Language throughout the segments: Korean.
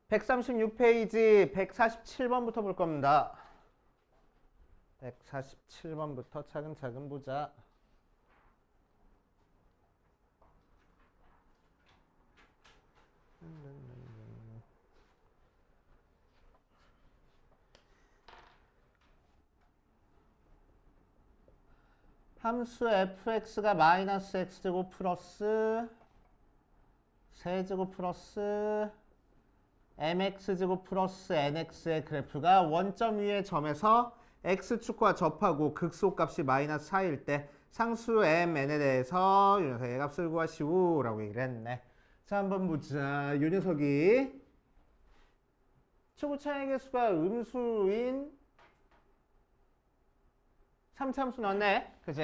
136페이지 147번부터 볼 겁니다. 147번부터 차근차근 보자. 함수 fx가 마이너스 x제곱 플러스 세제곱 플러스 mx제곱 플러스 nx의 그래프가 원점 위의 점에서 x축과 접하고 극소값이 마이너스 4일 때 상수 mn에 대해서 이 녀석의 값을 구하시오 라고 얘기를 했네. 자, 한번 보자. 이 녀석이 초고차의 개수가 음수인 3차함수 나왔네. 그치?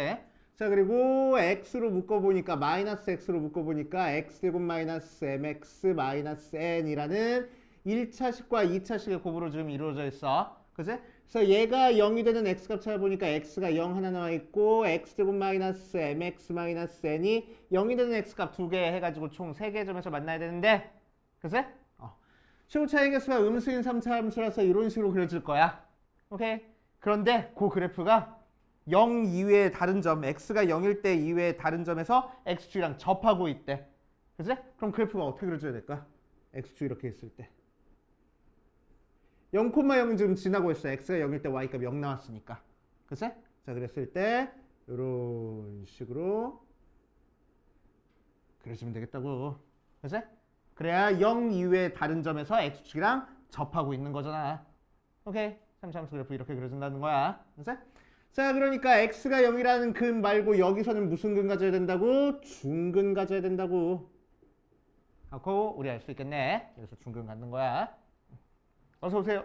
자, 그리고 x로 묶어보니까 마이너스 x로 묶어보니까 x제곱 마이너스 mx 마이너스 n이라는 1차식과 2차식의 곱으로 지금 이루어져 있어. 그치? 그래서 얘가 0이 되는 x값 찾아보니까 x가 0 하나 나와 있고 x제곱 마이너스 mx 마이너스 n이 0이 되는 x값 2개 해가지고 총 3개의 점에서 만나야 되는데 그치? 최고차의 개수가 음수인 3차 함수라서 이런 식으로 그려질 거야. 오케이? 그런데 그 그래프가 0 이외의 다른 점, x가 0일 때 이외의 다른 점에서 x축이랑 접하고 있대. 그치? 그럼 그래프가 어떻게 그려줘야 될까? x축 이렇게 있을 때 0,0은 지금 지나고 있어. x가 0일 때 y값 0 나왔으니까. 그치? 자, 그랬을 때 이런 식으로 그려주면 되겠다고. 그치? 그래야 0 이외의 다른 점에서 x축이랑 접하고 있는 거잖아. 오케이? 3차함수 그래프 이렇게 그려준다는 거야. 그치? 자, 그러니까 x가 0이라는 근 말고 여기서는 무슨 근 가져야 된다고? 중근 가져야 된다고. 하고 우리 알 수 있겠네. 그래서 중근 갖는 거야. 어서 오세요.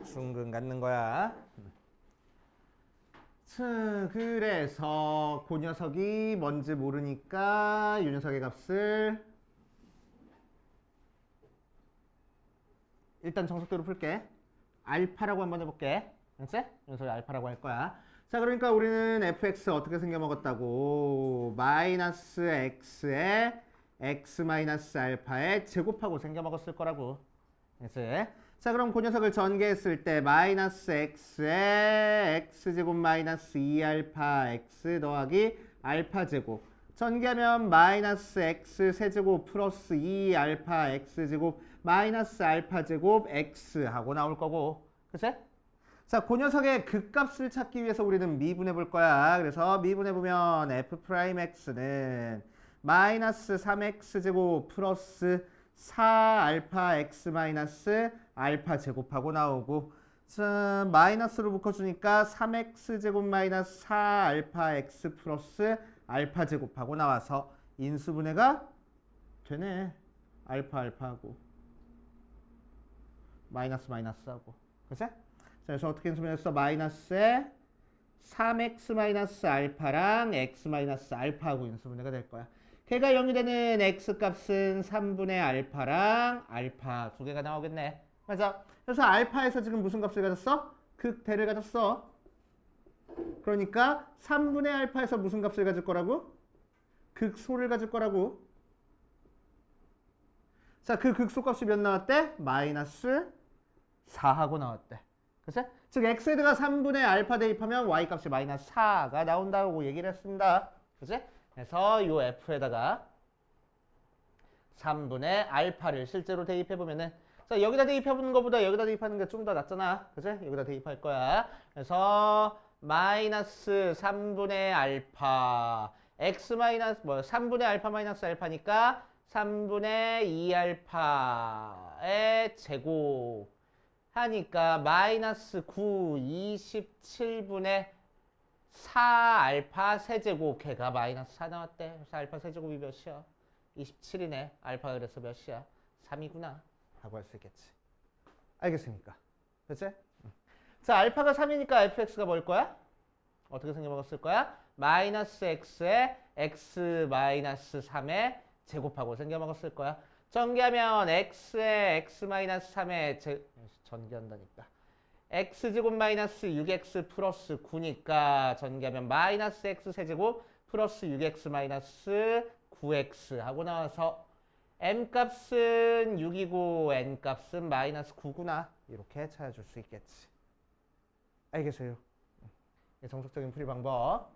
중근 갖는 거야. 그래서 그 녀석이 뭔지 모르니까 이 녀석의 값을 일단 정석대로 풀게. 알파라고 한번 해볼게. 알았지? 이 녀석이 알파라고 할 거야. 자, 그러니까 우리는 fx 어떻게 생겨먹었다고? 마이너스 x에 x 마이너스 알파에 제곱하고 생겨먹었을 거라고. 알았지? 자, 그럼 그 녀석을 전개했을 때 마이너스 x에 x제곱 마이너스 2알파 x 더하기 알파 제곱 전개하면 마이너스 x 세제곱 플러스 2알파 x제곱 마이너스 알파 제곱 x 하고 나올 거고. 그치? 자, 그 녀석의 극값을 찾기 위해서 우리는 미분해 볼 거야. 그래서 미분해 보면 f'x는 마이너스 3x 제곱 플러스 4알파 x 마이너스 알파 제곱하고 나오고, 자, 마이너스로 묶어주니까 3x 제곱 마이너스 4알파 x 플러스 알파 제곱하고 나와서 인수분해가 되네. 알파 알파하고 마이너스 마이너스하고. 그치? 자, 그래서 어떻게 인수분해했어? 마이너스에 3x 마이너스 알파랑 x 마이너스 알파하고 인수분해가 될 거야. 걔가 0이 되는 x값은 3분의 알파랑 알파 두 개가 나오겠네. 맞아. 그래서 알파에서 지금 무슨 값을 가졌어? 극대를 가졌어. 그러니까 3분의 알파에서 무슨 값을 가질 거라고? 극소를 가질 거라고. 자, 그 극소값이 몇 나왔대? 마이너스 4하고 나왔대. 그치? 즉 x에다가 3분의 알파 대입하면 y값이 마이너스 4가 나온다고 얘기를 했습니다. 그치? 그래서 이 f에다가 3분의 알파를 실제로 대입해보면은, 자, 여기다 대입해보는 것보다 여기다 대입하는 게 좀 더 낫잖아. 그치? 여기다 대입할 거야. 그래서 마이너스 3분의 알파 x 마이너스 3분의 알파 마이너스 알파니까 3분의 2알파의 제곱 하니까 마이너스 9 27분의 4알파 세제곱 걔가 마이너스 4 나왔대. 그래서 알파 세제곱이 몇이야? 27이네. 알파 그래서 몇이야? 3이구나 하고 할 수 있겠지. 알겠습니까? 그치? 자, 알파가 3이니까 fx가 뭘 거야? 어떻게 생겨먹었을 거야? 마이너스 x에 x 마이너스 3에 제곱하고 생겨먹었을 거야. 전개하면 x에 x 마이너스 3에 전개한다니까. x제곱 마이너스 6x 플러스 9니까 전개하면 마이너스 x 세제곱 플러스 6x 마이너스 9x 하고 나와서 m값은 6이고 n값은 마이너스 9구나. 이렇게 찾아줄 수 있겠지. 알겠어요? 정석적인 풀이 방법.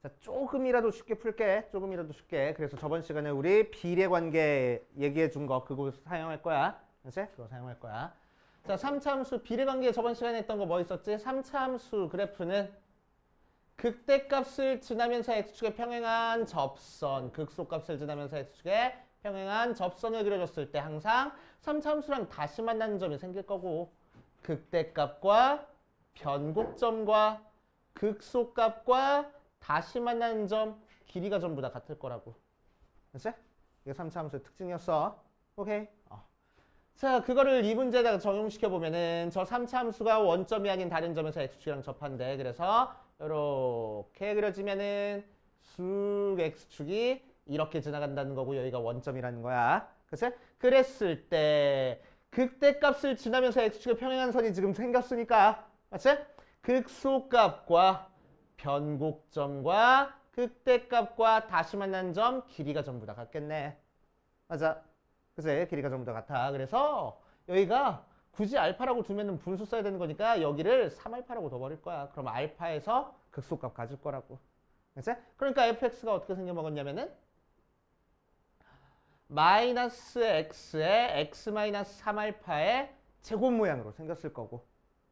자, 조금이라도 쉽게 풀게. 조금이라도 쉽게. 그래서 저번 시간에 우리 비례관계 얘기해 준 거 그거 사용할 거야. 그치? 그거 사용할 거야. 자, 3차 함수 비례관계 저번 시간에 했던 거 뭐 있었지? 3차 함수 그래프는 극대값을 지나면서 x축에 평행한 접선, 극소값을 지나면서 x축에 평행한 접선을 그려줬을 때 항상 3차 함수랑 다시 만나는 점이 생길 거고 극대값과 변곡점과 극소값과 다시 만나는 점 길이가 전부 다 같을 거라고. 그치? 이게 3차 함수의 특징이었어. 오케이. 자, 그거를 이 문제에다가 적용시켜 보면은 저 3차 함수가 원점이 아닌 다른 점에서 x축이랑 접한대. 그래서 이렇게 그려지면은 쑥 x축이 이렇게 지나간다는 거고 여기가 원점이라는 거야. 그치? 그랬을 때 극대값을 지나면서 x축에 평행한 선이 지금 생겼으니까 맞지? 극소값과 변곡점과 극대값과 다시 만난 점 길이가 전부 다 같겠네. 맞아. 그치? 길이가 전부 다 같아. 그래서 여기가 굳이 알파라고 두면은 분수 써야 되는 거니까 여기를 3알파라고 둬버릴 거야. 그럼 알파에서 극소값 가질 거라고. 그치? 그러니까 fx가 어떻게 생겨먹었냐면은 마이너스 x에 x 마이너스 3알파의 제곱 모양으로 생겼을 거고.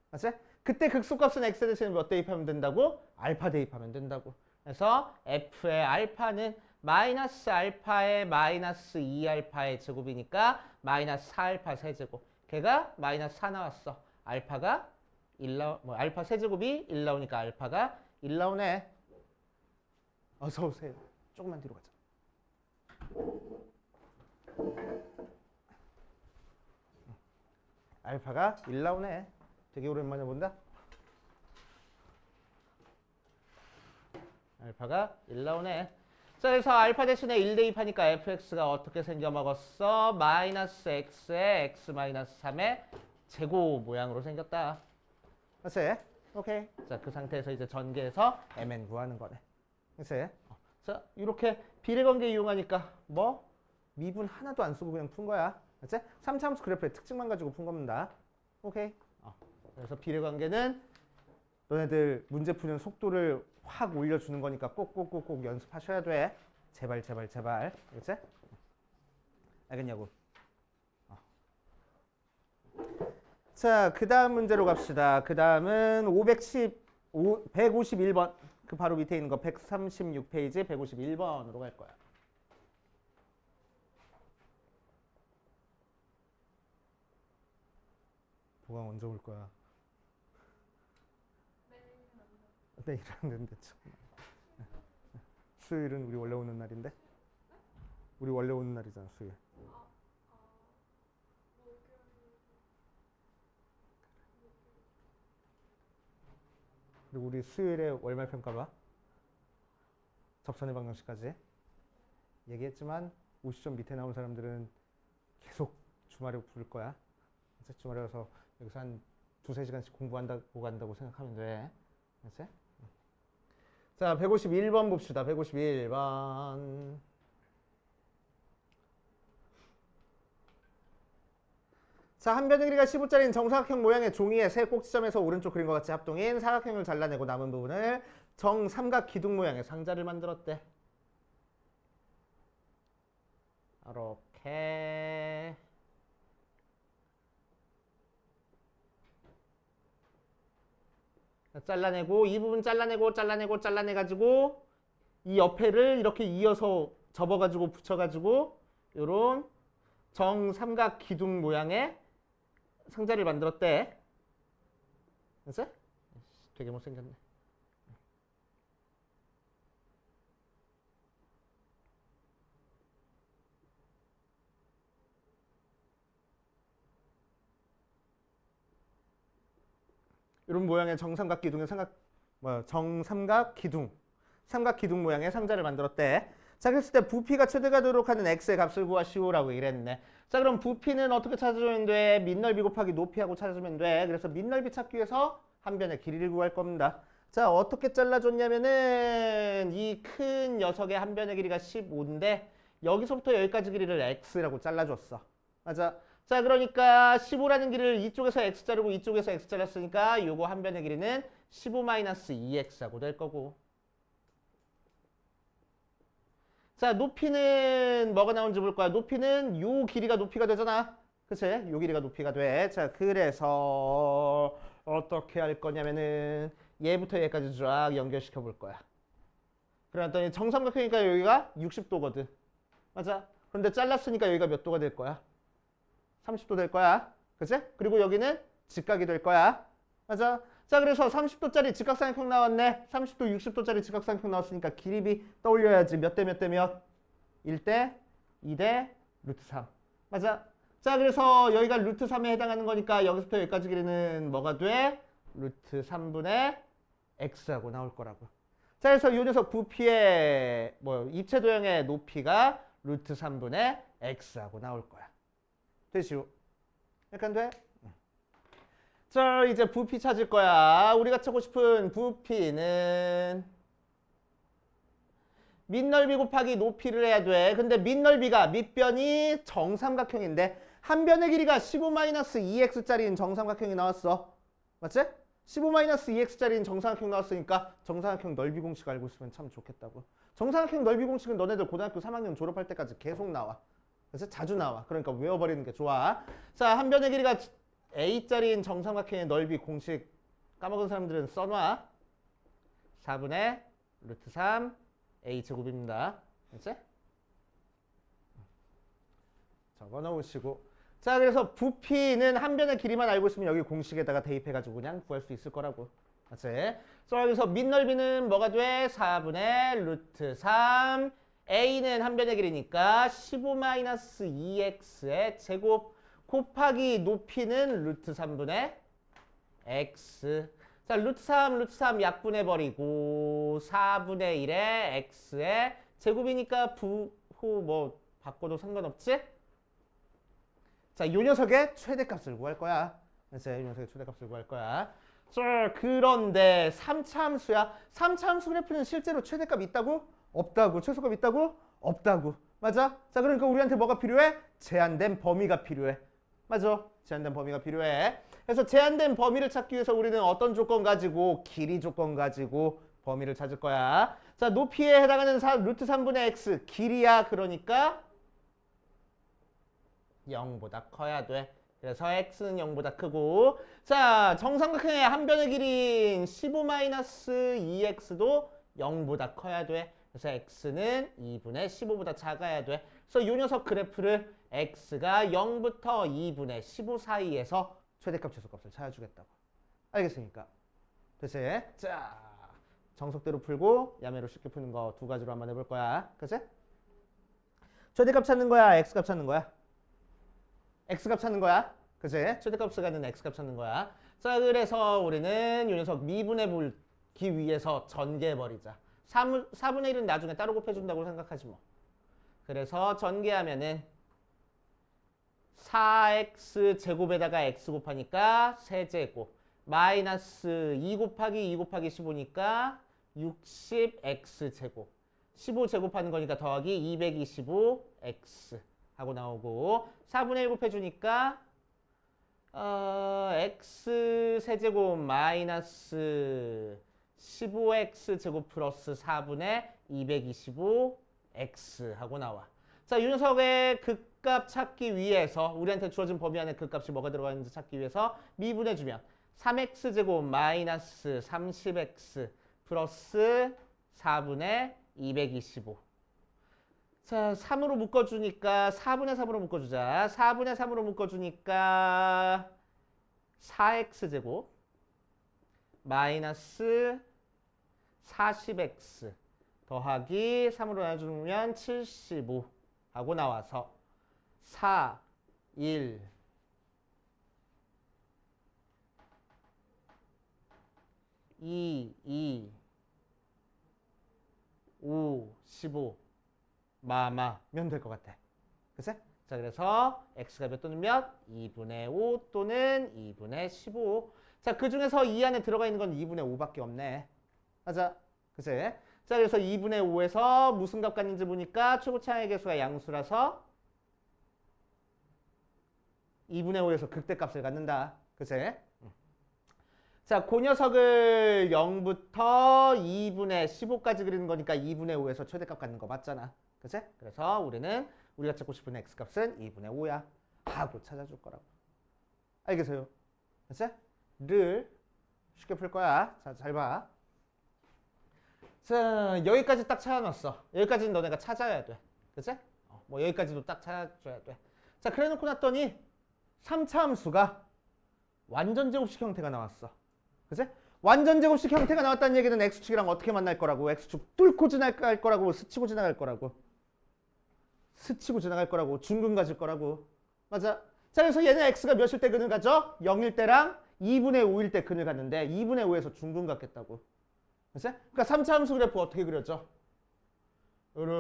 맞지? 그때 극소값은 x 대신에 몇 대입하면 된다고? 알파 대입하면 된다고. 그래서 f의 알파는 마이너스 알파의 마이너스 2알파의 제곱이니까 마이너스 4알파 세제곱. 걔가 마이너스 4 나왔어. 알파가 1 알파 세제곱이 1 나오니까 알파가 1 나오네. 어서 오세요. 조금만 뒤로 가자. 알파가 1 나오네. 되게 오랜만에 본다. 알파가 1 나오네. 자, 그래서 알파 대신에 1 대입하니까 fx가 어떻게 생겨먹었어? 마이너스 x에 x 마이너스 3의 제곱 모양으로 생겼다. 맞지? 오케이. 자, 그 상태에서 이제 전개해서 mn 구하는 거네. 그치? 자, 이렇게 비례관계 이용하니까 뭐? 미분 하나도 안 쓰고 그냥 푼 거야. 맞지? 3차 함수 그래프의 특징만 가지고 푼 겁니다. 오케이. 그래서 비례관계는 너네들 문제 푸는 속도를 확 올려주는 거니까 꼭꼭꼭꼭 연습하셔야 돼. 제발 제발 제발. 그치? 알겠냐고. 자, 그 다음 문제로 갑시다. 그 다음은 151번. 그 바로 밑에 있는 거 136페이지 151번으로 갈 거야. 보강 언제 올 거야? 내일 안 되는데 참. 수요일은 우리 원래 오는 날인데? 우리 원래 오는 날이잖아, 수요일. 그리고 우리 수요일에 월말 평가 봐. 접선의 방정식까지. 얘기했지만 50점 밑에 나온 사람들은 계속 주말에 부를 거야. 주말에 와서 여기서 한 2-3시간씩 공부한다고 간다고 생각하면 돼. 그치? 자, 151번 봅시다. 151번. 자, 한 변의 길이가 15짜리인 정사각형 모양의 종이의 세 꼭지점에서 오른쪽 그림과 같이 합동인 사각형을 잘라내고 남은 부분을 정삼각 기둥 모양의 상자를 만들었대. 이렇게 잘라내고 이 부분 잘라내가지고 이 옆에를 이렇게 이어서 접어가지고 붙여가지고 요런 정삼각 기둥 모양의 상자를 만들었대. 됐어? 되게 못생겼네. 이런 모양의 정삼각 기둥의 정삼각 기둥 모양의 상자를 만들었대. 자, 그랬을 때 부피가 최대가 되도록 하는 x의 값을 구하시오라고 얘기를 했네. 자, 그럼 부피는 어떻게 찾아주면 돼? 밑넓이 곱하기 높이하고 찾아주면 돼. 그래서 밑넓이 찾기 위해서 한 변의 길이를 구할 겁니다. 자, 어떻게 잘라줬냐면은 이 큰 녀석의 한 변의 길이가 15인데 여기서부터 여기까지 길이를 x라고 잘라줬어. 맞아. 자, 그러니까 15라는 길이를 이쪽에서 x 자르고 이쪽에서 x 잘랐으니까 요거 한 변의 길이는 15-2x라고 될 거고. 자, 높이는 뭐가 나오는지 볼 거야. 높이는 요 길이가 높이가 되잖아. 그치? 요 길이가 높이가 돼. 자, 그래서 어떻게 할 거냐면은 얘부터 얘까지 쫙 연결시켜 볼 거야. 그랬더니 정삼각형이니까 여기가 60도거든. 맞아? 그런데 잘랐으니까 여기가 몇 도가 될 거야? 30도 될 거야. 그치? 그리고 여기는 직각이 될 거야. 맞아? 자, 그래서 30도짜리 직각삼각형 나왔네. 30도, 60도짜리 직각삼각형 나왔으니까 길이비 떠올려야지. 몇 대 몇 대 몇? 1대, 2대, 루트 3. 맞아? 자, 그래서 여기가 루트 3에 해당하는 거니까 여기서부터 여기까지 길이는 뭐가 돼? 루트 3분의 x하고 나올 거라고. 자, 그래서 이 녀석 부피의 입체 도형의 높이가 루트 3분의 x하고 나올 거야. 되시오? 약간 돼? 자, 이제 부피 찾을 거야. 우리가 찾고 싶은 부피는 밑넓이 곱하기 높이를 해야 돼. 근데 밑넓이가 밑변이 정삼각형인데 한 변의 길이가 15-2x짜리인 정삼각형이 나왔어. 맞지? 15-2x짜리인 정삼각형 나왔으니까 정삼각형 넓이 공식 알고 있으면 참 좋겠다고. 정삼각형 넓이 공식은 너네들 고등학교 3학년 졸업할 때까지 계속 나와. 그래서 자주 나와. 그러니까 외워버리는 게 좋아. 자, 한 변의 길이가 A짜리인 정삼각형의 넓이 공식 까먹은 사람들은 써놔. 4분의 루트 3 A제곱입니다. 알지? 적어놓으시고. 자, 그래서 부피는 한 변의 길이만 알고 있으면 여기 공식에다가 대입해가지고 그냥 구할 수 있을 거라고. 맞지? 자, 여기서 밑넓이는 뭐가 돼? 4분의 루트 3 A는 한 변의 길이니까 15-2x의 제곱 곱하기 높이는 루트 3분의 x. 자, 루트 3 약분해버리고 4분의 1의 x의 제곱이니까 부호 바꿔도 상관없지? 자, 요 녀석의 최대값을 구할 거야. 이제 요 녀석의 최대값을 구할 거야. 자, 그런데 3차 함수야. 3차 함수 그래프는 실제로 최대값 있다고? 없다고. 최소값 있다고? 없다고. 맞아? 자, 그러니까 우리한테 뭐가 필요해? 제한된 범위가 필요해. 맞아? 제한된 범위가 필요해. 그래서 제한된 범위를 찾기 위해서 우리는 어떤 조건 가지고? 길이 조건 가지고 범위를 찾을 거야. 자, 높이에 해당하는 루트 3분의 x 길이야. 그러니까 0보다 커야 돼. 그래서 x는 0보다 크고, 자, 정삼각형의 한 변의 길이인 15-2x도 0보다 커야 돼. 그래서 x는 2분의 15보다 작아야 돼. 그래서 이 녀석 그래프를 x가 0부터 2분의 15 사이에서 최대값 최소값을 찾아주겠다고. 알겠습니까? 됐지? 자, 정석대로 풀고 야매로 쉽게 푸는 거 두 가지로 한번 해볼 거야. 그치? 최대값 찾는 거야? x값 찾는 거야? x값 찾는 거야. 그치? 최대값을 갖는 x값 찾는 거야. 자, 그래서 우리는 이 녀석 미분해 보기 위해서 전개해버리자. 4분의 1은 나중에 따로 곱해준다고 생각하지 뭐. 그래서 전개하면은 4x 제곱에다가 x 곱하니까 세제곱 마이너스 2 곱하기 2 곱하기 15니까 60x 제곱 15 제곱하는 거니까 더하기 225x 하고 나오고 4분의 1 곱해주니까 x 세제곱 마이너스 15x 제곱 플러스 4분의 225x 하고 나와. 자, 이 녀석의 극값 찾기 위해서 우리한테 주어진 범위 안에 극값이 뭐가 들어가 있는지 찾기 위해서 미분해주면 3x 제곱 마이너스 30x 플러스 4분의 225. 자, 3으로 묶어주니까 4분의 3으로 묶어주자. 4분의 3으로 묶어주니까 4x 제곱 마이너스 40x 더하기 3으로 나눠주면 75 하고 나와서 4, 1, 2, 5, 15 마마면 될 것 같아. 그치? 자, 그래서 x가 몇 또는 몇? 2분의 5 또는 2분의 15. 자, 그 중에서 이 안에 들어가 있는 건 2분의 5밖에 없네. 맞아. 그치? 자, 그래서 2분의 5에서 무슨 값 같는지 보니까 최고차의 개수가 양수라서 2분의 5에서 극대값을 갖는다. 그치? 자, 그 녀석을 0부터 2분의 15까지 그리는 거니까 2분의 5에서 최대값 갖는 거 맞잖아. 그치? 그래서 우리가 찾고 싶은 x값은 2분의 5야. 하고 찾아줄 거라고. 알겠어요? 그치? 를 쉽게 풀 거야. 자, 잘 봐. 자, 여기까지 딱 찾아놨어. 여기까지는 너네가 찾아야 돼. 그치? 뭐 여기까지도 딱 찾아줘야 돼. 자, 그래 놓고 났더니 3차 함수가 완전 제곱식 형태가 나왔어. 그치? 완전 제곱식 형태가 나왔다는 얘기는 x축이랑 어떻게 만날 거라고? x축 뚫고 지나갈 거라고? 스치고 지나갈 거라고? 스치고 지나갈 거라고? 중근 가질 거라고? 맞아. 자, 그래서 얘는 x가 몇일 때 근을 가져? 0일 때랑 2분의 5일 때 근을 갔는데 2분의 5에서 중근 갖겠다고. 그치? 그러니까 3차 함수 그래프 어떻게 그려져? 이렇게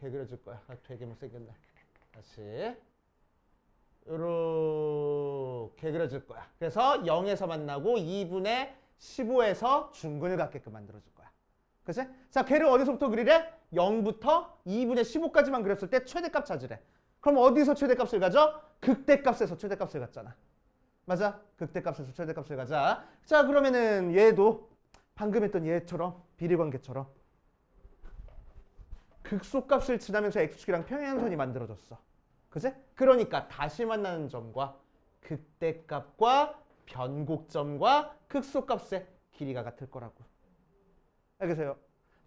그려질 거야. 되게 못생겼네. 다시. 이렇게 그려질 거야. 그래서 0에서 만나고 2분의 15에서 중근을 갖게끔 만들어줄 거야. 그치? 자, 걔를 어디서부터 그리래? 0부터 2분의 15까지만 그렸을 때 최대값 찾으래. 그럼 어디서 최대값을 가져? 극대값에서 최대값을 갖잖아. 맞아? 극대값에서 최대값을 가자. 자, 그러면은 얘도 방금 했던 얘처럼 비례관계처럼 극소값을 지나면서 x축이랑 평행선이 만들어졌어. 그치? 그러니까 다시 만나는 점과 극대값과 변곡점과 극소값의 길이가 같을 거라고. 알겠어요?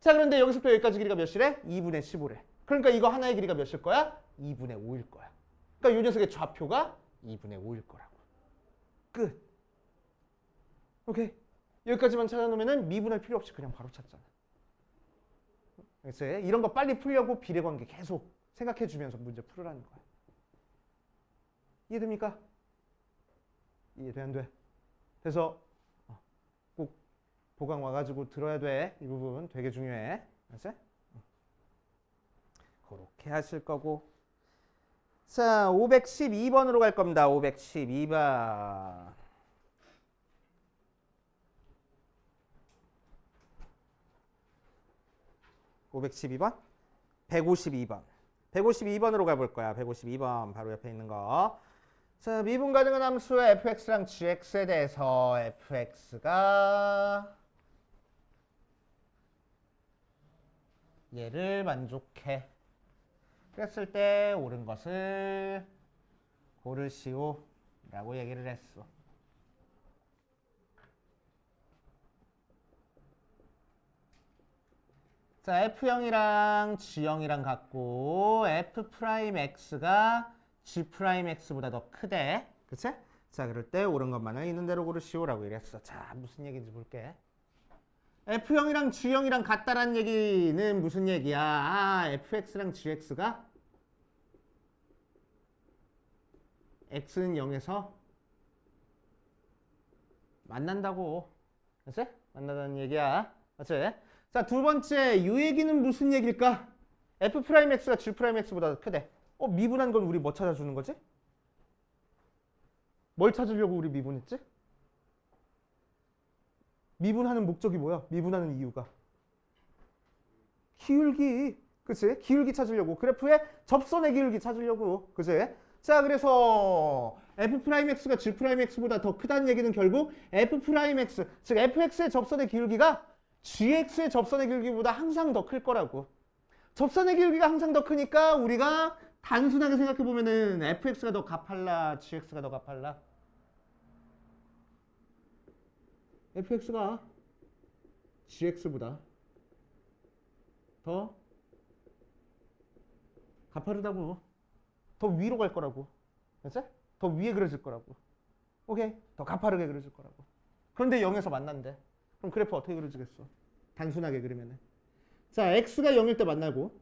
자, 그런데 여기서부터 여기까지 길이가 몇이래? 2분의 15래. 그러니까 이거 하나의 길이가 몇일 거야? 2분의 5일 거야. 그러니까 이 녀석의 좌표가 2분의 5일 거라고. 끝. 오케이. 여기까지만 찾아놓으면 미분할 필요 없이 그냥 바로 찾잖아. 그치? 이런 거 빨리 풀려고 비례관계 계속 생각해주면서 문제 풀으라는 거야. 이해됩니까? 이해돼 안 돼? 그래서 꼭 보강 와가지고 들어야 돼. 이 부분 되게 중요해. 알았지? 그렇게 하실 거고. 자, 512번으로 갈 겁니다. 512번. 512번? 152번. 152번으로 가볼 거야. 152번 바로 옆에 있는 거. 자, 미분 가능한 함수의 fx랑 gx에 대해서 fx가 얘를 만족해. 그랬을 때 옳은 것을 고르시오 라고 얘기를 했어. 자, F형이랑 G형이랑 같고 F'X가 G'X보다 더 크대. 그치? 자, 그럴 때 옳은 것만을 있는 대로 고르시오라고 이랬어. 자, 무슨 얘기인지 볼게. F형이랑 G형이랑 같다라는 얘기는 무슨 얘기야? 아, Fx랑 Gx가 X는 0에서 만난다고. 그치? 만난다는 얘기야. 맞지? 자, 두 번째 이 얘기는 무슨 얘기일까? F'X가 G'X보다 더 크대. 미분한 건 우리 뭐 찾아주는 거지? 뭘 찾으려고 우리 미분했지? 미분하는 목적이 뭐야? 미분하는 이유가 기울기. 그치? 기울기 찾으려고. 그래프의 접선의 기울기 찾으려고. 그치? 자, 그래서 F'X가 G'X보다 더 크다는 얘기는 결국 F'X, 즉 fx의 접선의 기울기가 gx의 접선의 기울기보다 항상 더 클 거라고. 접선의 기울기가 항상 더 크니까 우리가 단순하게 생각해 보면은 fx가 더 가팔라, gx가 더 가팔라? fx가 gx보다 더 가파르다고. 더 위로 갈 거라고. 그치? 더 위에 그려질 거라고. 오케이. 더 가파르게 그려질 거라고. 그런데 0에서 만난대. 그럼 그래프 어떻게 그려지겠어? 단순하게 그리면은. 자, x가 0일 때 만나고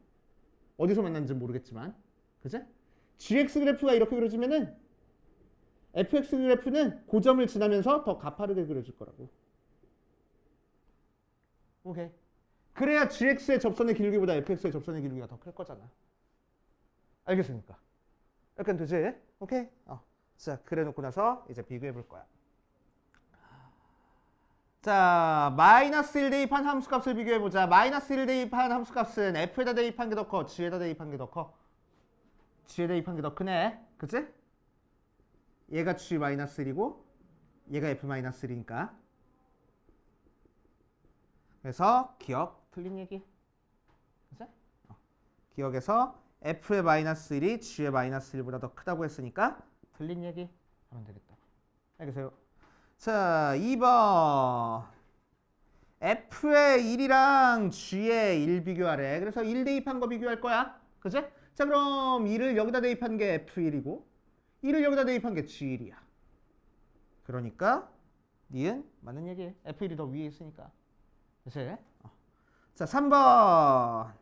어디서 만났는지 모르겠지만, 그치? gx 그래프가 이렇게 그려지면은 fx 그래프는 고점을 지나면서 더 가파르게 그려질 거라고. 오케이. 그래야 gx의 접선의 길이보다 fx의 접선의 길이가 더 클 거잖아. 알겠습니까? 약간 되지? 오케이? 자, 그래 놓고 나서 이제 비교해 볼 거야. 자, 마이너스 1 대입한 함수값을 비교해 보자. 마이너스 1 대입한 함수값은 f에다 대입한 게 더 커, g에다 대입한 게 더 커? g에 대입한 게 더 크네. 그치? 얘가 g 마이너스 1이고 얘가 f 마이너스 1이니까. 그래서 기억 틀린 얘기. 그치? 기억에서 f의 마이너스 1이 g의 마이너스 1보다 더 크다고 했으니까 틀린 얘기 하면 되겠다. 알겠어요? 자, 2번. f의 1이랑 g의 1 비교하래. 그래서 1 대입한 거 비교할 거야. 그치? 자, 그럼 1을 여기다 대입한 게 f1이고 1을 여기다 대입한 게 g1이야. 그러니까 니은 맞는 얘기해. f1이 더 위에 있으니까. 그치? 자, 3번.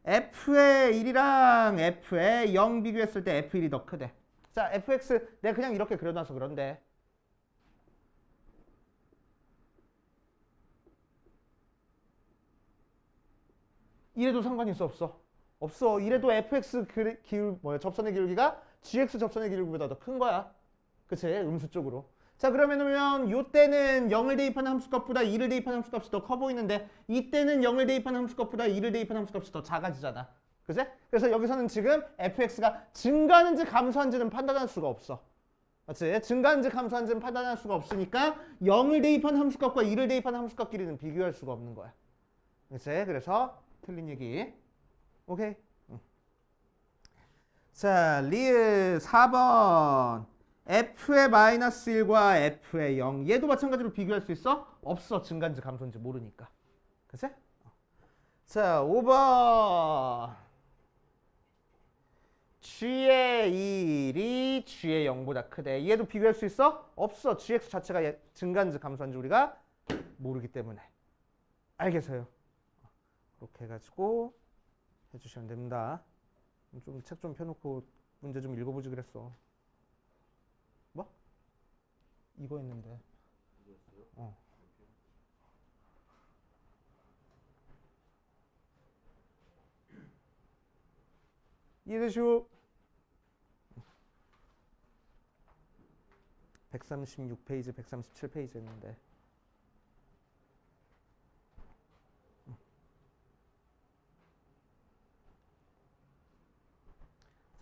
f의 1이랑 f의 0 비교했을 때 f1이 더 크대. 자, fx 내가 그냥 이렇게 그려놔서 그런데 이래도 상관이 있어 없어? 없어. 이래도 fx 접선의 기울기가 gx 접선의 기울기보다 더 큰 거야. 그치? 음수 쪽으로. 자, 그러면 요때는 0을 대입하는 함수값보다 2를 대입하는 함수값이 더 커 보이는데 이때는 0을 대입하는 함수값보다 2를 대입하는 함수값이 더 작아지잖아. 그치? 그래서 여기서는 지금 fx가 증가하는지 감소하는지는 판단할 수가 없어. 맞지? 증가하는지 감소하는지는 판단할 수가 없으니까 0을 대입하는 함수값과 2를 대입하는 함수값끼리는 비교할 수가 없는 거야. 그치? 그래서 틀린 얘기. 오케이? 응. 자, 리을 4번. f의 마이너스 1과 f의 0. 얘도 마찬가지로 비교할 수 있어? 없어. 증가인지 감소인지 모르니까. 그치? 자, 5번. g의 1이 g의 0보다 크대. 얘도 비교할 수 있어? 없어. gx 자체가 증가인지 감소인지 우리가 모르기 때문에. 알겠어요? 그렇게 해가지고 해주시면 됩니다. 좀 책 좀 펴놓고 문제 좀 읽어보지 그랬어. 뭐? 이거 했는데. 이해되시오? 136페이지, 137페이지 했는데.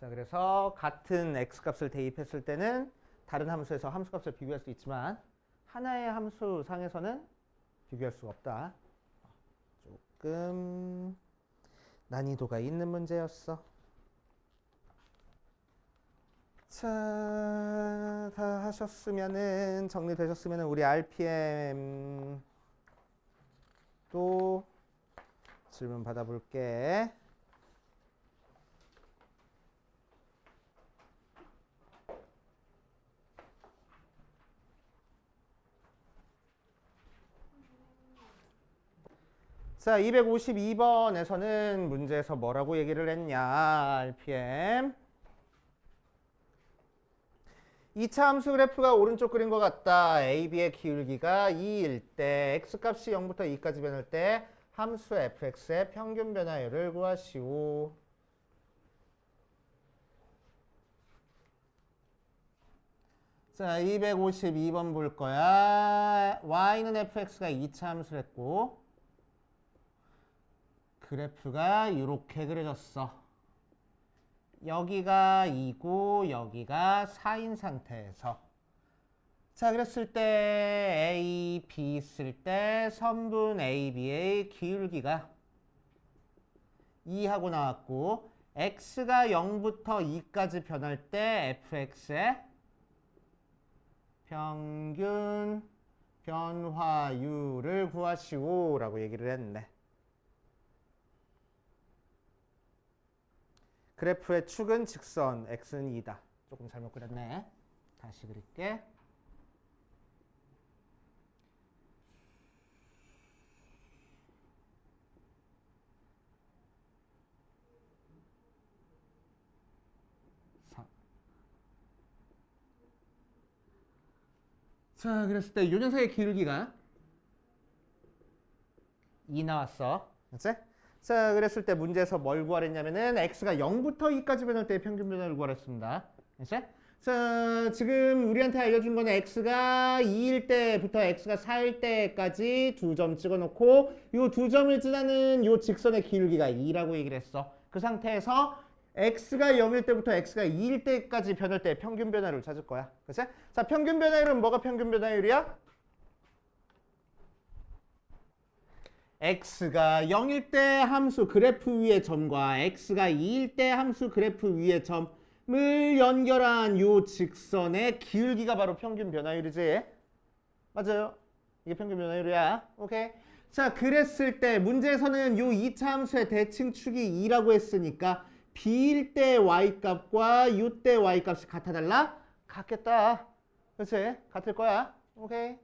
자, 그래서 같은 x값을 대입했을 때는 다른 함수에서 함수값을 비교할 수 있지만 하나의 함수 상에서는 비교할 수가 없다. 조금 난이도가 있는 문제였어. 자, 다 하셨으면은 정리되셨으면은 우리 RPM 또 질문 받아볼게. 자, 252번에서는 문제에서 뭐라고 얘기를 했냐, RPM. 2차 함수 그래프가 오른쪽 그린 것 같다. A, B의 기울기가 2일 때 x값이 0부터 2까지 변할 때 함수 fx의 평균 변화율을 구하시오. 자, 252번 볼 거야. y는 fx가 2차 함수랬고 그래프가 이렇게 그려졌어. 여기가 2고 여기가 4인 상태에서 자, 그랬을 때 A, B 있을 때 선분 A, B의 기울기가 2하고 나왔고 x가 0부터 2까지 변할 때 fx의 평균 변화율을 구하시오 라고 얘기를 했네. 그래프의 축은 직선, x는 2다. 조금 잘못 그렸네. 다시 그릴게. 자, 그랬을 때 요 녀석의 기울기가 2 나왔어. 그치? 자, 그랬을 때 문제에서 뭘 구하랬냐면은 x가 0부터 2까지 변할 때 평균 변화를 구하랬습니다. 그치? 자, 지금 우리한테 알려준 거는 x가 2일 때부터 x가 4일 때까지 두 점 찍어놓고 요 두 점을 지나는 요 직선의 기울기가 2라고 얘기를 했어. 그 상태에서 x가 0일 때부터 x가 2일 때까지 변할 때 평균 변화를 찾을 거야. 그치? 자, 평균 변화율은 뭐가 평균 변화율이야? x가 0일 때 함수 그래프 위의 점과 x가 2일 때 함수 그래프 위의 점을 연결한 요 직선의 기울기가 바로 평균 변화율이지. 맞아요. 이게 평균 변화율이야. 오케이. 자, 그랬을 때 문제에서는 요 2차 함수의 대칭축이 2라고 했으니까 b일 때 y값과 u 때 y값이 같아 달라? 같겠다. 그렇지? 같을 거야. 오케이.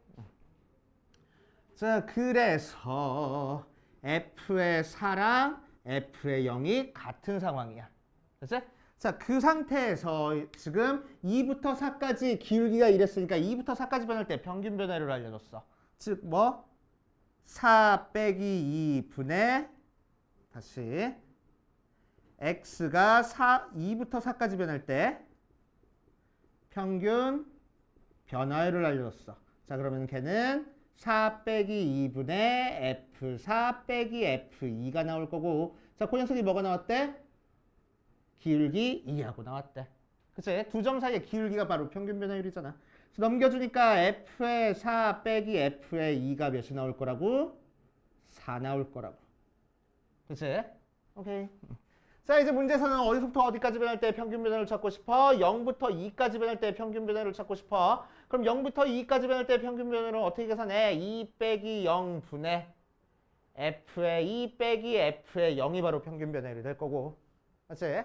자, 그래서 f의 4랑 f의 0이 같은 상황이야. 그치? 자, 그 상태에서 지금 2부터 4까지 기울기가 이랬으니까 2부터 4까지 변할 때 평균 변화를 알려줬어. 즉 뭐? 4 빼기 2분의 다시 x가 2부터 4까지 변할 때 평균 변화율을 알려줬어. 자, 그러면 걔는 4 빼기 2분의 F4 빼기 F2가 나올 거고, 자, 그 녀석이 뭐가 나왔대? 기울기 2하고 나왔대. 그치? 두 점 사이의 기울기가 바로 평균 변화율이잖아. 그래서 넘겨주니까 F의 4 빼기 F의 2가 몇이 나올 거라고? 4 나올 거라고. 그치? 오케이. 자, 이제 문제에서는 어디서부터 어디까지 변할 때 평균 변화를 찾고 싶어? 0부터 2까지 변할 때 평균 변화를 찾고 싶어. 그럼 0부터 2까지 변할 때 평균 변화를 어떻게 계산해? 2 빼기 0분의 f의 2 빼기 f의 0이 바로 평균 변화율이 될 거고. 맞지?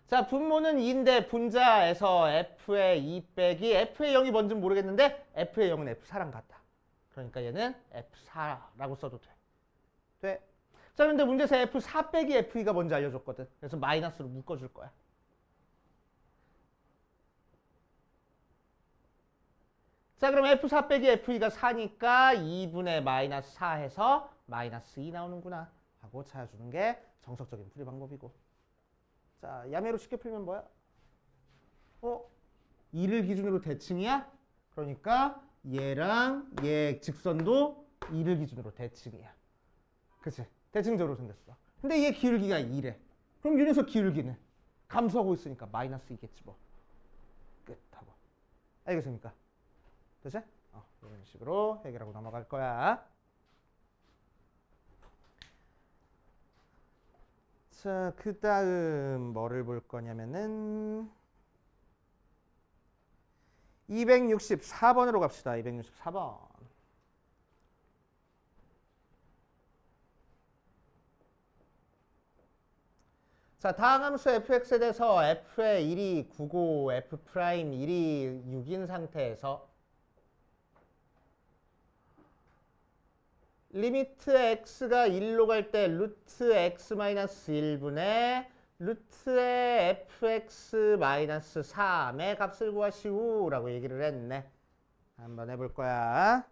자, 분모는 2인데 분자에서 f의 2 빼기 f의 0이 뭔지는 모르겠는데 f의 0은 f4랑 같다. 그러니까 얘는 f4라고 써도 돼. 돼. 자, 그런데 문제에서 F4 빼기 F2가 뭔지 알려줬거든. 그래서 마이너스로 묶어줄 거야. 자, 그럼 F4 빼기 F2가 4니까 2분의 마이너스 4 해서 마이너스 2 나오는구나 하고 찾아주는 게 정석적인 풀이 방법이고. 자, 야매로 쉽게 풀면 뭐야? 2를 기준으로 대칭이야? 그러니까 얘랑 얘 직선도 2를 기준으로 대칭이야. 그치? 대칭적으로 생겼어. 근데 얘 기울기가 2래. 그럼 이 녀석 기울기는 감소하고 있으니까 마이너스 2겠지 뭐. 끝하고. 알겠습니까? 됐지? 이런 식으로 해결하고 넘어갈 거야. 자, 그 다음 뭐를 볼 거냐면은 264번으로 갑시다. 264번. 자, 다음 함수 fx에 대해서 f의 1이 9고 f 프라임 1이 6인 상태에서 리미트 x가 1로 갈 때 루트 x 마이너스 1분의 루트의 fx 마이너스 3의 값을 구하시오 라고 얘기를 했네. 한번 해볼 거야.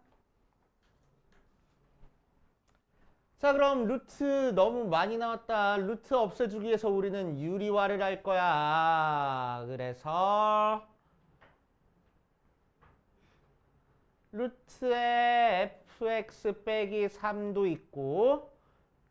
자, 그럼 루트 너무 많이 나왔다. 루트 없애주기 위해서 우리는 유리화를 할 거야. 그래서 루트의 fx 빼기 3도 있고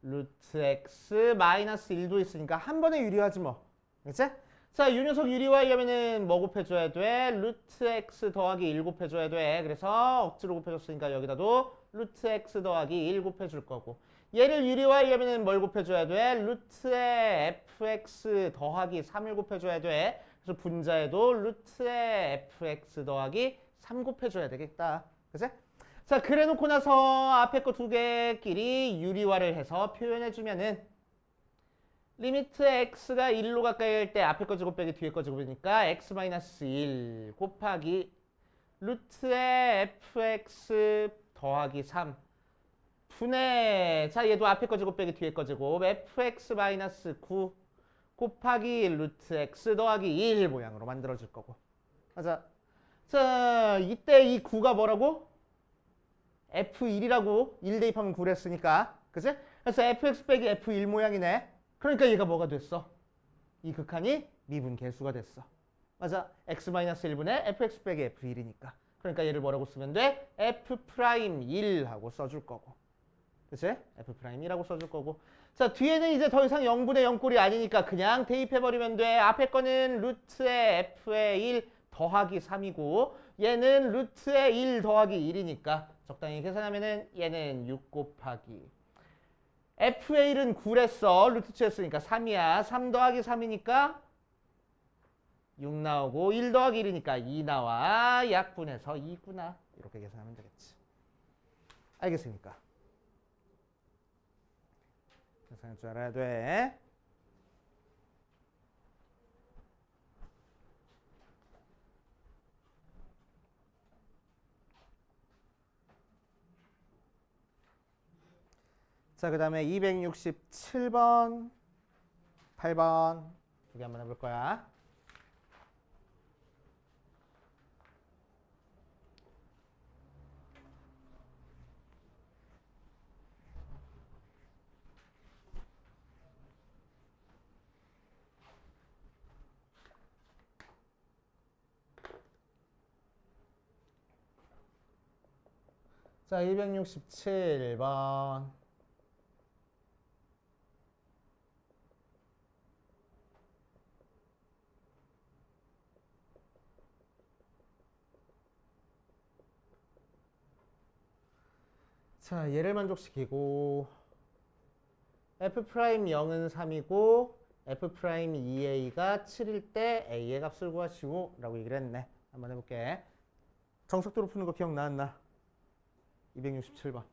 루트 x 마이너스 1도 있으니까 한 번에 유리화지 뭐. 그치? 자, 이 녀석 유리화하려면은 뭐 곱해줘야 돼? 루트 x 더하기 1 곱해줘야 돼. 그래서 억지로 곱해줬으니까 여기다도 루트 x 더하기 1 곱해줄 거고, 얘를 유리화하려면 뭘 곱해줘야 돼? 루트의 fx 더하기 3을 곱해줘야 돼. 그래서 분자에도 루트의 fx 더하기 3 곱해줘야 되겠다. 그치? 자, 그래 놓고 나서 앞에 거 두 개끼리 유리화를 해서 표현해주면은 리미트 x가 1로 가까이 할 때 앞에 거 제곱 빼기 뒤에 거 제곱이니까 x-1 곱하기 루트의 fx 더하기 3 분의, 자, 얘도 앞에 거 제곱 빼기 뒤에 거 제곱 fx-9 곱하기 루트 x 더하기 1 모양으로 만들어질 거고. 맞아. 자, 이때 이 9가 뭐라고? F1이라고 1 대입하면 9를 했으니까. 그치? 그래서 fx 빼기 f1 모양이네. 그러니까 얘가 뭐가 됐어? 이 극한이 미분 계수가 됐어. 맞아. x-1분의 fx 빼기 f1이니까. 그러니까 얘를 뭐라고 쓰면 돼? f'1 하고 써줄 거고. 그치? f'1이라고 써줄 거고. 자, 뒤에는 이제 더 이상 0분의 0꼴이 아니니까 그냥 대입해버리면 돼. 앞에 거는 루트의 f의 1 더하기 3이고 얘는 루트의 1 더하기 1이니까 적당히 계산하면은 얘는 6 곱하기 f의 1은 9랬어. 루트 치했으니까 3이야. 3 더하기 3이니까 6 나오고 1 더하기 1이니까 2 나와. 약분해서 2구나. 이렇게 계산하면 되겠지. 알겠습니까? 계산할 줄 알아야 돼. 자, 그 다음에 267번, 8번 두 개 한번 해볼 거야. 자, 267번. 자, 얘를 만족시키고 f'0은 3이고 f'2a가 7일 때 a의 값을 구하시오 라고 얘기를 했네. 한번 해볼게. 정석도로 푸는 거 기억나 안 나? 267번.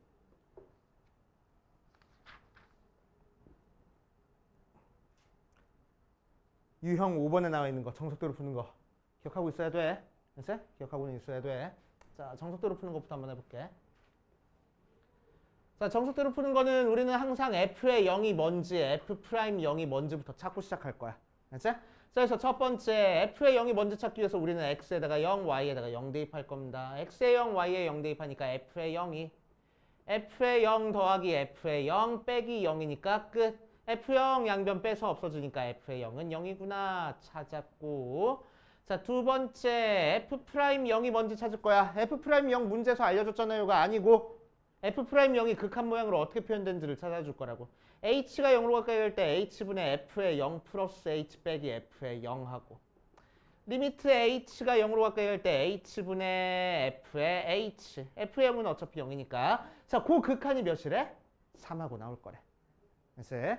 유형 5번에 나와 있는 거 정석도로 푸는 거 기억하고 있어야 돼. 알았어? 기억하고는 있어야 돼. 자, 정석도로 푸는 것부터 한번 해볼게. 자, 정석대로 푸는 거는 우리는 항상 f의 0이 뭔지, f'0이 뭔지부터 찾고 시작할 거야. 알았지? 자, 그래서 첫 번째 f의 0이 뭔지 찾기 위해서 우리는 x에다가 0, y에다가 0 대입할 겁니다. x에 0, y에 0 대입하니까 f의 0이 f의 0 더하기 f의 0 빼기 0이니까 끝. f0 양변 빼서 없어지니까 f의 0은 0이구나 찾았고, 자, 두 번째 f'0이 뭔지 찾을 거야. f'0 문제에서 알려줬잖아요. 이거 아니고 f'0이 극한 모양으로 어떻게 표현된지를 찾아줄 거라고. h가 0으로 가까이 갈 때 h분의 f의 0 플러스 h 빼기 f의 0 하고, 리미트 h가 0으로 가까이 갈 때 h분의 f의 h, f의 0은 어차피 0이니까 자, 그 극한이 몇이래? 3하고 나올 거래. 됐어요?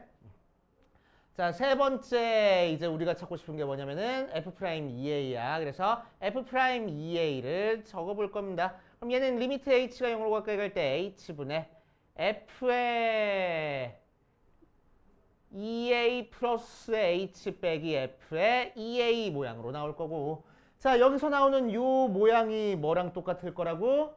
자, 세 번째 이제 우리가 찾고 싶은 게 뭐냐면은 f'2a야. 그래서 f'2a를 적어볼 겁니다. 그럼 얘는 리미트 h가 0으로 가까이 갈 때 h분의 f의 2a 플러스 h 빼기 f의 2a 모양으로 나올 거고, 자, 여기서 나오는 요 모양이 뭐랑 똑같을 거라고?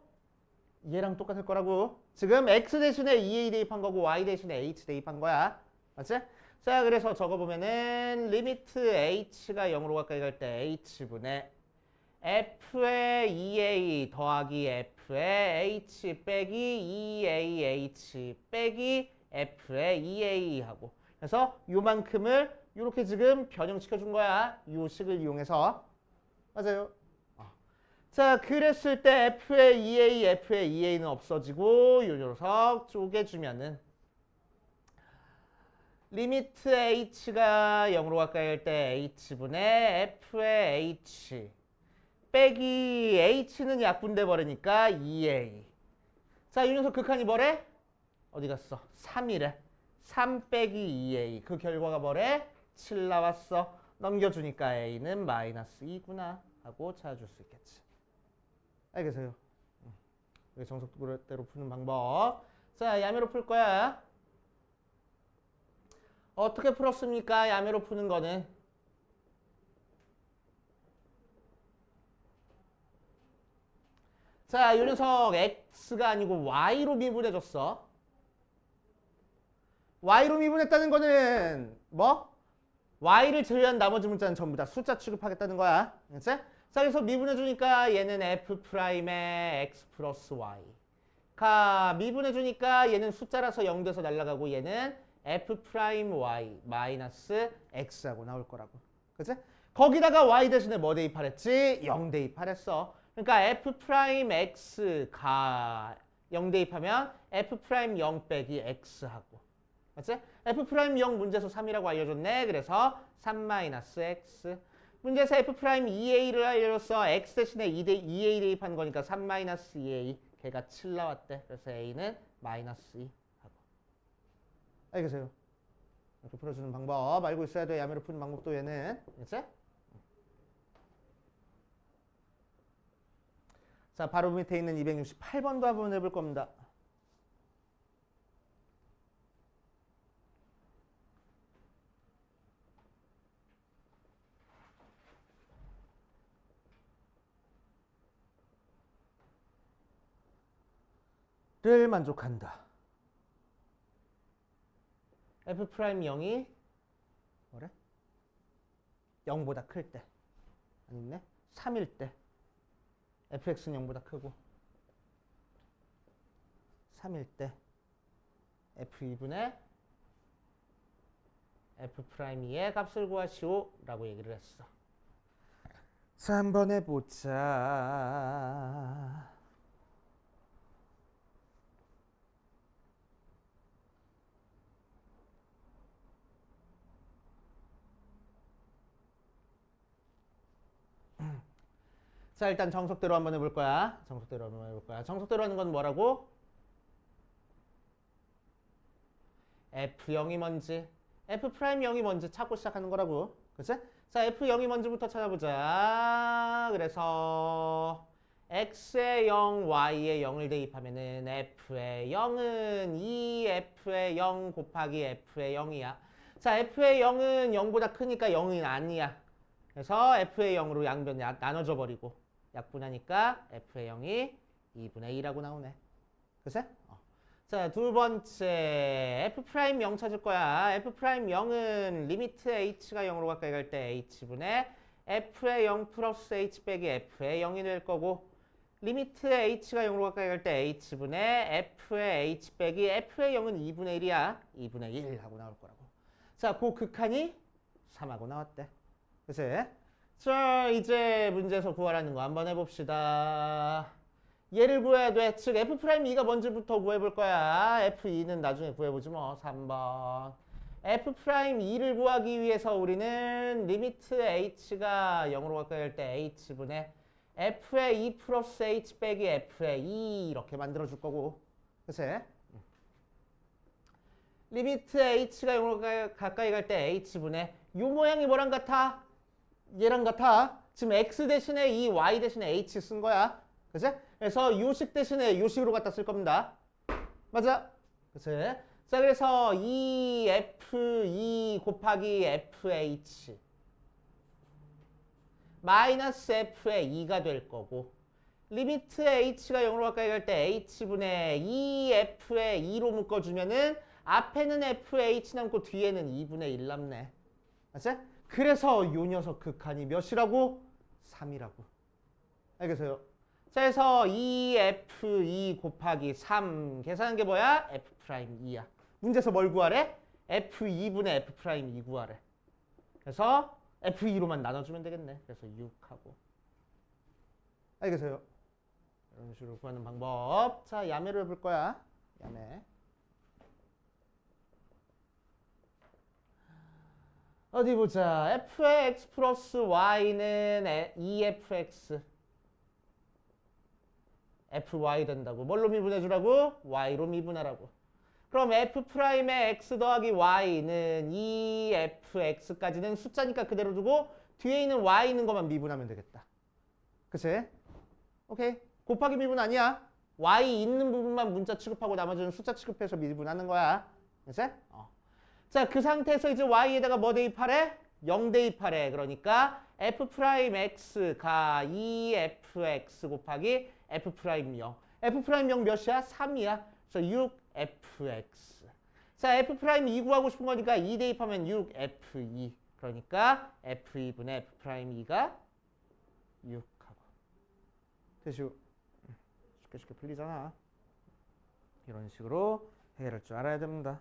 얘랑 똑같을 거라고. 지금 x 대신에 2a 대입한 거고 y 대신에 h 대입한 거야. 맞지? 자, 그래서 적어보면은 리미트 h가 0으로 가까이 갈 때 h분의 f의 2a 더하기 f의 h 빼기 2ah 빼기 f의 2a 하고, 그래서 요만큼을 이렇게 지금 변형시켜 준 거야. 요 식을 이용해서. 맞아요. 자, 그랬을 때 f의 2a, f의 2a는 없어지고 요 녀석 쪼개주면은 리미트 h가 0으로 가까이 갈 때 h분의 f의 h 빼기 h는 약분돼 버리니까 2a. 자, 이 녀석 극한이 뭐래? 어디 갔어? 3이래. 3 빼기 2a. 그 결과가 뭐래? 7 나왔어. 넘겨주니까 a는 마이너스 2구나 하고 찾아줄 수 있겠지. 알겠어요? 이게 정석대로 푸는 방법. 자, 야매로 풀 거야. 어떻게 풀었습니까? 야매로 푸는 거는. 자, 이 녀석 x가 아니고 y로 미분해줬어. y로 미분했다는 거는 뭐? y를 제외한 나머지 문자는 전부 다 숫자 취급하겠다는 거야. 알겠지? 자, 그래서 미분해주니까 얘는 f'의 x 플러스 y 가 미분해 주니까 얘는 숫자라서 0 돼서 날아가고 얘는 f 프라임 y 마이너스 x하고 나올 거라고. 그치? 거기다가 y 대신에 뭐 대입하랬지? 0 대입하랬어. 그러니까 f 프라임 x가 0 대입하면 f 프라임 0 빼기 x하고. 맞지? f 프라임 0 문제에서 3이라고 알려줬네. 그래서 3 마이너스 x. 문제에서 f 프라임 2a를 알려줬어. x 대신에 2a 대입한 거니까 3 마이너스 2a. 걔가 7 나왔대. 그래서 a는 마이너스 2 하고. 알겠어요? 이렇게 풀어주는 방법 알고 있어야 돼. 야매로 푸는 방법도 얘는. 알겠지? 자, 바로 밑에 있는 268번도 한번 해볼 겁니다. 를 만족한다. f 프라임 0이 뭐래? 0보다 클 때. 아니네. 3일 때. fx는 0보다 크고 3일 때 f2분의 f 프라임 2의 값을 구하시오 라고 얘기를 했어. 자, 한번 해보자. 자, 일단 정석대로 한번 해볼 거야. 정석대로 하는 건 뭐라고? F0이 뭔지, F'0이 뭔지 찾고 시작하는 거라고. 그치? 자, F0이 뭔지부터 찾아보자. 그래서 X에 0, Y에 0을 대입하면은 F에 0은 2F에 0 곱하기 F에 0이야. 자, F에 0은 0보다 크니까 0은 아니야. 그래서 F의 0으로 양변 나눠져 버리고 약분하니까 F의 0이 2분의 2라고 나오네. 그치? 자, 두 번째 F' 0 찾을 거야. F' 0은 리미트 H가 0으로 가까이 갈 때 H분의 F의 0 플러스 H 빼기 F의 0이 될 거고 리미트 H가 0으로 가까이 갈 때 H분의 F의 H 빼기 F의 0은 2분의 1이야. 2분의 1 하고 나올 거라고. 자, 그 극한이 3하고 나왔대. 그치? 자, 이제 문제에서 구하라는 거 한번 해봅시다. 얘를 구해야 돼. 즉 F'2가 뭔지부터 구해볼 거야. F2는 나중에 구해보지 뭐. 3번. F'2를 구하기 위해서 우리는 리미트 H가 0으로 가까이 갈 때 H분의 F의 2 플러스 H 빼기 F의 2 이렇게 만들어줄 거고. 그치? 리미트 H가 0으로 가까이 갈 때 H분의 요 모양이 뭐랑 같아? 얘랑 같아. 지금 X 대신에 이 Y 대신에 H 쓴 거야. 그치? 그래서 요식 대신에 요식으로 갖다 쓸 겁니다. 맞아? 그치? 자, 그래서 이 F2 곱하기 FH 마이너스 F의 2가 될 거고 리미트 H가 0으로 가까이 갈 때 H분의 2F의 2로 묶어주면은 앞에는 FH 남고 뒤에는 2분의 1 남네. 맞지? 그래서 요 녀석 극한이 몇이라고? 3이라고. 알겠어요? 자, 그래서 2F2 곱하기 3 계산한 게 뭐야? F'2야. 문제에서 뭘 구하래? F2분의 F'2 구하래. 그래서 F2로만 나눠주면 되겠네. 그래서 6하고. 알겠어요? 이런 식으로 구하는 방법. 자, 야매로 해볼 거야. 야매. 어디 보자. f의 x 플러스 y는 2fx fy 된다고. 뭘로 미분해주라고? y로 미분하라고. 그럼 f'의 x 더하기 y는 2fx까지는 숫자니까 그대로 두고 뒤에 있는 y 있는 것만 미분하면 되겠다. 그치? 오케이. 곱하기 미분 아니야. y 있는 부분만 문자 취급하고 나머지는 숫자 취급해서 미분하는 거야. 그치? 자, 그 상태에서 이제 y에다가 뭐 대입하래? 0 대입하래. 그러니까 f'x가 2fx 곱하기 f'0. f'0 몇이야? 3이야. 그래서 6fx. 자, f'2 구하고 싶은 거니까 2 대입하면 6f2. 그러니까 f2분의 f'2가 6하고. 대시오. 쉽게 풀리잖아. 이런 식으로 해결할 줄 알아야 됩니다.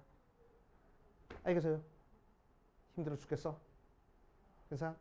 알겠어요? 힘들어 죽겠어? 그래서